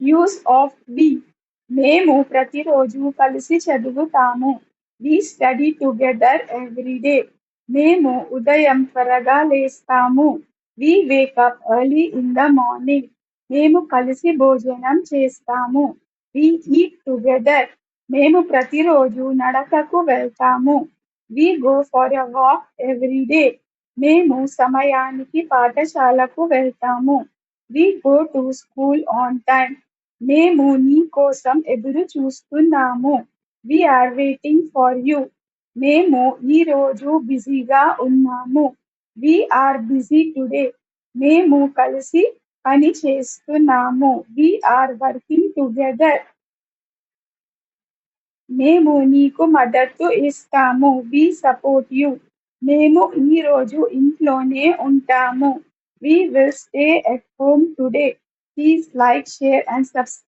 Use of వి. మేము ప్రతిరోజు కలిసి చదువుతాము. We study together every day. మేము ఉదయం త్వరగా లేస్తాము. We wake up early in the morning. మేము కలిసి భోజనం చేస్తాము. We eat together. మేము ప్రతిరోజు నడకకు వెళ్తాము. We go for a walk every day. మేము సమయానికి పాఠశాలకు వెళ్తాము. We go to school on time. మేము నీ కోసం ఎదురు చూస్తున్నాము. We are waiting for you. మేము ఈ రోజు బిజీగా ఉన్నాము. We are busy today. మేము కలిసి పని చేస్తున్నాము. వి ఆర్ వర్కింగ్ టుగెదర్. మేము నీకు మద్దతు ఇస్తాము. We support you. మేము ఈ రోజు ఇంట్లోనే ఉంటాము. We will stay at home today. Please like, share and subscribe.